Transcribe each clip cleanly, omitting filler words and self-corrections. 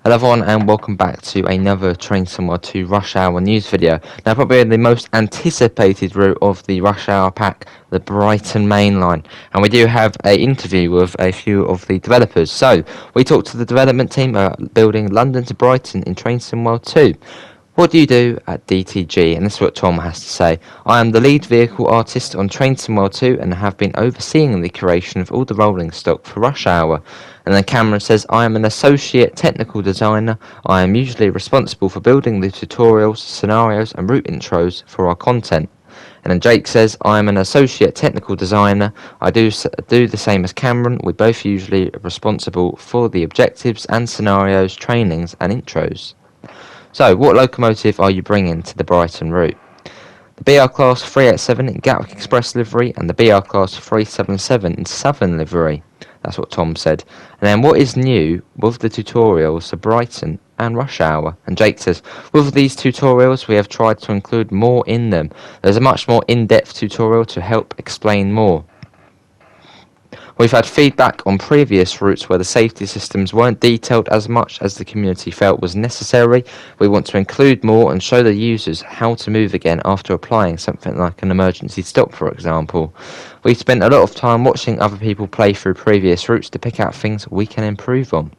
Hello everyone and welcome back to another Train Somewhere 2 Rush Hour news video. Now probably the most anticipated route of the Rush Hour pack, the Brighton Mainline. And we do have an interview with a few of the developers. So we talked to the development team about building London to Brighton in Train Somewhere 2. What do you do at DTG? And this is what Tom has to say. I am the lead vehicle artist on Train Somewhere 2 and have been overseeing the creation of all the rolling stock for Rush Hour. And then Cameron says, I am an associate technical designer. I am usually responsible for building the tutorials, scenarios and route intros for our content. And then Jake says, I am an associate technical designer. I do the same as Cameron. We're both usually responsible for the objectives and scenarios, trainings and intros. So, what locomotive are you bringing to the Brighton route? The BR Class 387 in Gatwick Express livery and the BR Class 377 in Southern livery. That's what Tom said. And then what is new with the tutorials for Brighton and Rush Hour? And Jake says, with these tutorials we have tried to include more in them. There's a much more in-depth tutorial to help explain more. We've had feedback on previous routes where the safety systems weren't detailed as much as the community felt was necessary. We want to include more and show the users how to move again after applying something like an emergency stop, for example. We've spent a lot of time watching other people play through previous routes to pick out things we can improve on.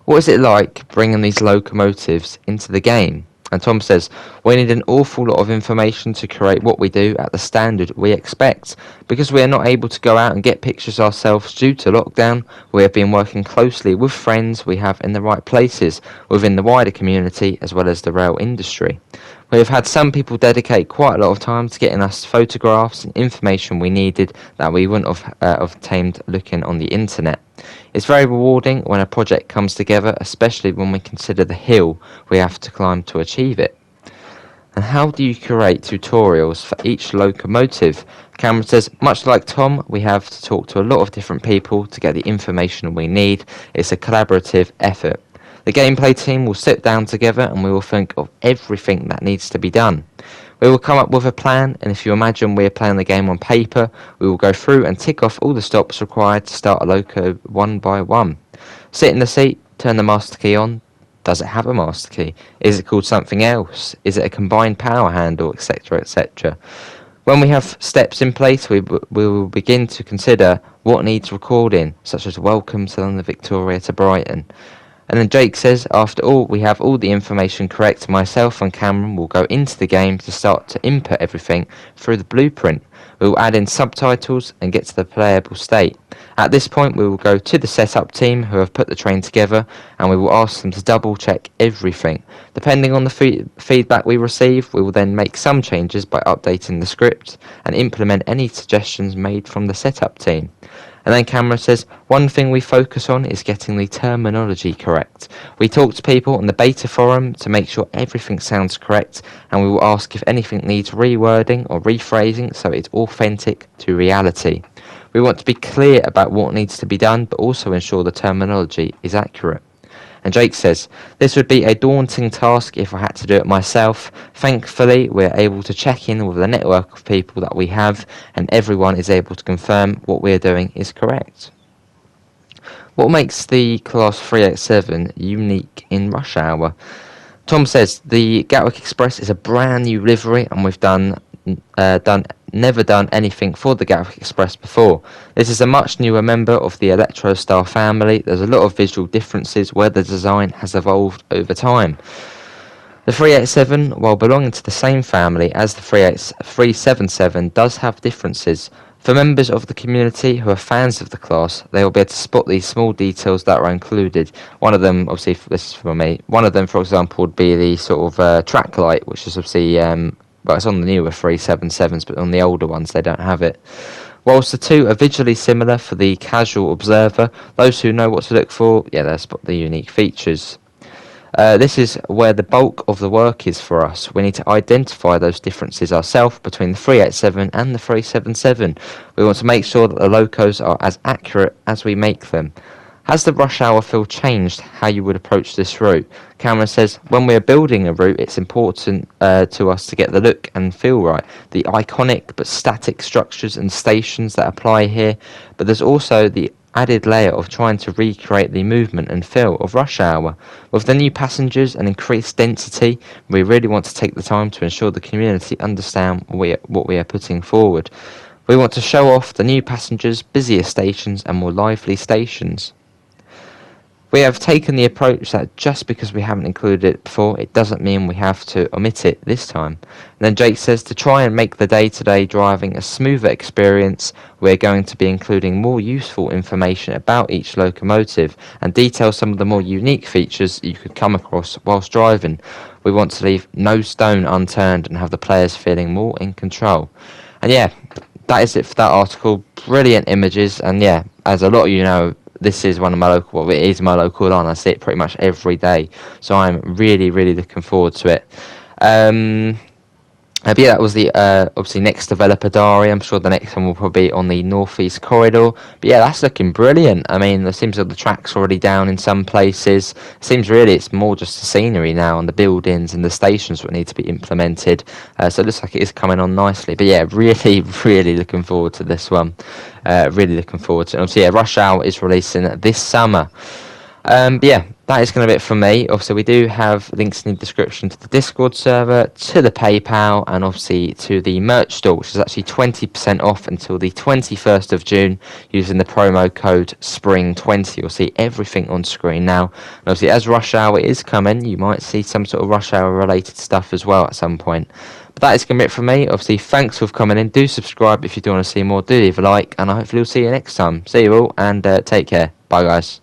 What is it like bringing these locomotives into the game? And Tom says, we need an awful lot of information to create what we do at the standard we expect. Because we are not able to go out and get pictures ourselves due to lockdown, we have been working closely with friends we have in the right places, within the wider community as well as the rail industry. We have had some people dedicate quite a lot of time to getting us photographs and information we needed that we wouldn't have obtained looking on the internet. It's very rewarding when a project comes together, especially when we consider the hill we have to climb to achieve it. And how do you create tutorials for each locomotive? Cameron says, much like Tom, we have to talk to a lot of different people to get the information we need. It's a collaborative effort. The gameplay team will sit down together and we will think of everything that needs to be done. We will come up with a plan, and if you imagine we are playing the game on paper, we will go through and tick off all the stops required to start a loco one by one. Sit in the seat, turn the master key on. Does it have a master key? Is it called something else? Is it a combined power handle, etc., etc.? When we have steps in place, we will begin to consider what needs recording, such as welcome to London Victoria to Brighton. And then Jake says, after all, we have all the information correct. Myself and Cameron will go into the game to start to input everything through the blueprint. We will add in subtitles and get to the playable state. At this point, we will go to the setup team who have put the train together and we will ask them to double check everything. Depending on the feedback we receive, we will then make some changes by updating the script and implement any suggestions made from the setup team. And then Cameron says, one thing we focus on is getting the terminology correct. We talk to people on the beta forum to make sure everything sounds correct, and we will ask if anything needs rewording or rephrasing so it's authentic to reality. We want to be clear about what needs to be done, but also ensure the terminology is accurate. And Jake says, this would be a daunting task if I had to do it myself. Thankfully, we're able to check in with the network of people that we have, and everyone is able to confirm what we're doing is correct. What makes the Class 387 unique in Rush Hour? Tom says, the Gatwick Express is a brand new livery, and we've never done anything for the Gatwick Express before. This is a much newer member of the Electro Star family. There's a lot of visual differences where the design has evolved over time. The 387, while belonging to the same family as the 377, does have differences. For members of the community who are fans of the class, they will be able to spot these small details that are included. One of them, obviously, this is for me, one of them, for example, would be the sort of track light, which is obviously well, it's on the newer 377s, but on the older ones they don't have it. Whilst the two are visually similar for the casual observer, those who know what to look for, they'll spot the unique features. This is where the bulk of the work is for us. We need to identify those differences ourselves between the 387 and the 377. We want to make sure that the locos are as accurate as we make them. Has the Rush Hour feel changed how you would approach this route? Cameron says, when we are building a route, it's important to us to get the look and feel right. The iconic but static structures and stations that apply here, but there's also the added layer of trying to recreate the movement and feel of rush hour. With the new passengers and increased density, we really want to take the time to ensure the community understand what we are putting forward. We want to show off the new passengers, busier stations and more lively stations. We have taken the approach that just because we haven't included it before, it doesn't mean we have to omit it this time. And then Jake says, to try and make the day-to-day driving a smoother experience, we're going to be including more useful information about each locomotive and detail some of the more unique features you could come across whilst driving. We want to leave no stone unturned and have the players feeling more in control. And yeah, that is it for that article. Brilliant images, and yeah, as a lot of you know, this is one of my local, well, it is my local line. I see it pretty much every day, so I'm really, really looking forward to it. But yeah, that was the obviously next developer diary. I'm sure the next one will probably be on the northeast corridor. But yeah, that's looking brilliant. I mean, it seems like the track's already down in some places. It seems really it's more just the scenery now and the buildings and the stations that need to be implemented. So it looks like it is coming on nicely. But yeah, really, really looking forward to this one. Really looking forward to it. Obviously, yeah, Rush Hour is releasing this summer. But yeah, that is going to be it from me. Obviously, we do have links in the description to the Discord server, to the PayPal, and obviously to the merch store, which is actually 20% off until the 21st of June using the promo code SPRING20. You'll see everything on screen now. And obviously, as Rush Hour is coming, you might see some sort of Rush Hour related stuff as well at some point. But that is going to be it from me. Obviously, thanks for coming in. Do subscribe if you do want to see more. Do leave a like, and I hopefully will see you next time. See you all, and take care. Bye, guys.